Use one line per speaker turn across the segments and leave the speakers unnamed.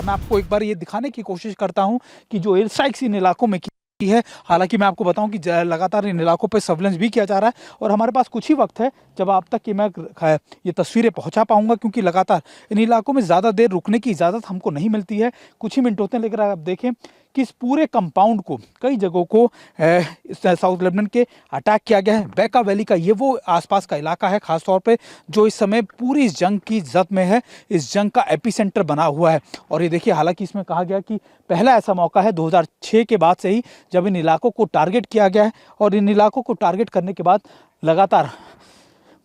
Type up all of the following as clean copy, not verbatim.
मैं आपको एक बार ये दिखाने की कोशिश करता हूं कि जो एयर स्ट्राइक्स इन इलाकों में की है, हालांकि मैं आपको बताऊं कि लगातार इन इलाकों पर सर्वेलेंस भी किया जा रहा है और हमारे पास कुछ ही वक्त है जब आप तक कि मैं ये तस्वीरें पहुंचा पाऊंगा, क्योंकि लगातार इन इलाकों में ज़्यादा देर रुकने की इजाज़त हमको नहीं मिलती है, कुछ ही मिनट होते हैं। लेकिन आप देखें कि इस पूरे कंपाउंड को, कई जगहों को साउथ लेबनान के अटैक किया गया है। बैका वैली का ये वो आसपास का इलाका है खास तौर पे जो इस समय पूरी इस जंग की जद में है, इस जंग का एपिसेंटर बना हुआ है। और ये देखिए, हालांकि इसमें कहा गया कि पहला ऐसा मौका है 2006 के बाद से ही जब इन इलाकों को टारगेट किया गया है और इन इलाकों को टारगेट करने के बाद लगातार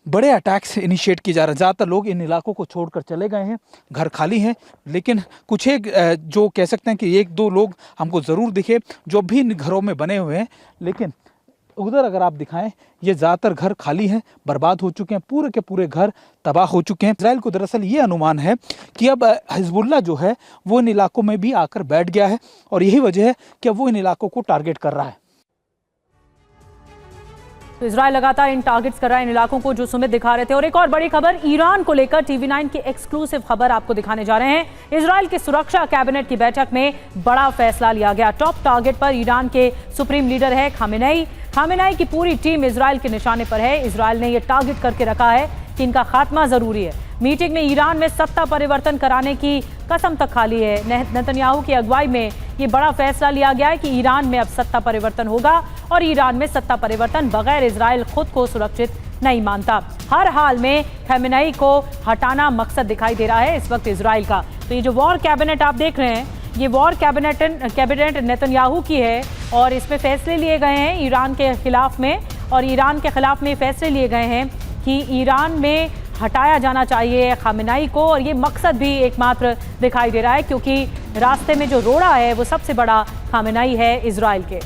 बड़े अटैक्स इनिशिएट किए जा रहे हैं। ज़्यादातर लोग इन इलाकों को छोड़कर चले गए हैं, घर खाली हैं, लेकिन कुछ एक जो कह सकते हैं कि एक दो लोग हमको ज़रूर दिखे जो भी इन घरों में बने हुए हैं। लेकिन उधर अगर आप दिखाएं, ये ज़्यादातर घर खाली हैं, बर्बाद हो चुके हैं, पूरे के पूरे घर तबाह हो चुके हैं। इजराइल को दरअसल ये अनुमान है कि अब हिजबुल्लाह जो है वो इन इलाकों में भी आकर बैठ गया है और यही वजह है कि अब वो इन इलाकों को टारगेट कर रहा है।
तो इजराइल लगातार इन टारगेट्स कर रहा है इन इलाकों को, जो सुमित दिखा रहे थे। और एक और बड़ी खबर ईरान को लेकर TV9 की एक्सक्लूसिव खबर आपको दिखाने जा रहे हैं। इजराइल के सुरक्षा कैबिनेट की बैठक में बड़ा फैसला लिया गया। टॉप टारगेट पर ईरान के सुप्रीम लीडर है खामेनेई की पूरी टीम इजराइल के निशाने पर है। इजराइल ने यह टारगेट करके रखा है कि इनका खात्मा जरूरी है। मीटिंग में ईरान में सत्ता परिवर्तन कराने की कसम तक खा ली है। नेतन्याहू की अगुवाई में ये बड़ा फैसला लिया गया है कि ईरान में अब सत्ता परिवर्तन होगा और ईरान में सत्ता परिवर्तन बगैर इजराइल खुद को सुरक्षित नहीं मानता। हर हाल में खामेनेई को हटाना मकसद दिखाई दे रहा है इस वक्त इजराइल का। तो ये जो वॉर कैबिनेट आप देख रहे हैं, ये वॉर कैबिनेट नेतन्याहू की है और इसमें फैसले लिए गए हैं ईरान के खिलाफ में। और ईरान के खिलाफ में फैसले लिए गए हैं कि ईरान में हटाया जाना चाहिए खामेनेई को। और ये मकसद भी एकमात्र दिखाई दे रहा है क्योंकि रास्ते में जो रोड़ा है वो सबसे बड़ा खामेनेई है इजराइल के।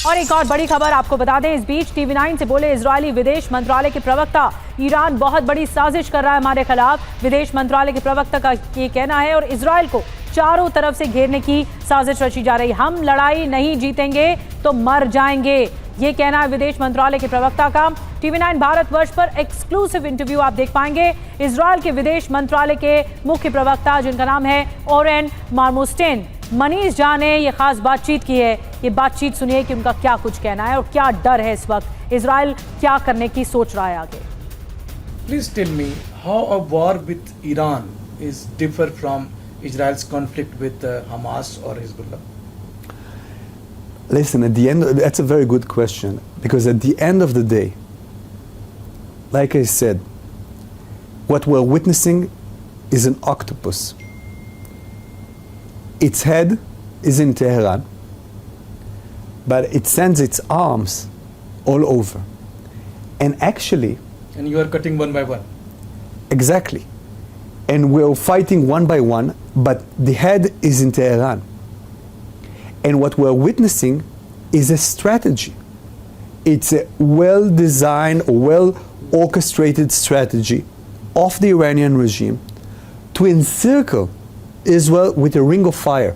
और एक और बड़ी खबर आपको बता दें, इस बीच TV9 से बोले इजरायली विदेश मंत्रालय के प्रवक्ता, ईरान बहुत बड़ी साजिश कर रहा है हमारे खिलाफ। विदेश मंत्रालय के प्रवक्ता का ये कहना है और इजराइल को चारों तरफ से घेरने की साजिश रची जा रही। हम लड़ाई नहीं जीतेंगे तो मर जाएंगे, ये कहना है विदेश मंत्रालय के प्रवक्ता का। TV9 भारतवर्ष पर एक्सक्लूसिव इंटरव्यू आप देख पाएंगे इजराइल के विदेश मंत्रालय के मुख्य प्रवक्ता, जिनका नाम है ओरेन मार्मोस्टेन, मनीष झा ने ये खास बातचीत की है। ये बातचीत सुनिए कि उनका क्या कुछ कहना है और क्या डर है इस वक्त, इजराइल क्या करने की सोच रहा है आगे।
Please tell me how a war with Iran is differ from Israel's conflict with Hamas or Hezbollah?
Listen, at the end, that's a very good question, because at the end of the day, like I said, what we're witnessing is an octopus. Its head is in Tehran, but it sends its arms all over. And actually...
And you are cutting one by one.
Exactly. And we're fighting one by one, but the head is in Tehran. And what we're witnessing is a strategy. It's a well-designed, well-orchestrated strategy of the Iranian regime to encircle Israel with a ring of fire.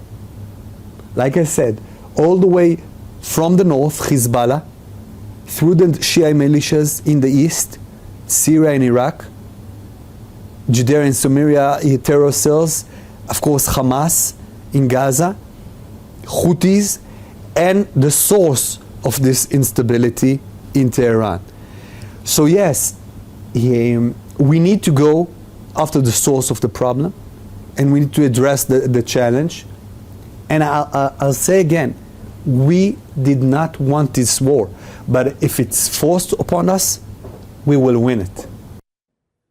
Like I said, all the way from the north, Hezbollah, through the Shia militias in the east, Syria and Iraq, Judea and Samaria terror cells, of course Hamas in Gaza, Houthis, and the source of this instability in Tehran. So yes, we need to go after the source of the problem, and we need to address the challenge. And I'll say again, we did not want this war, but if it's forced upon us, we will win it.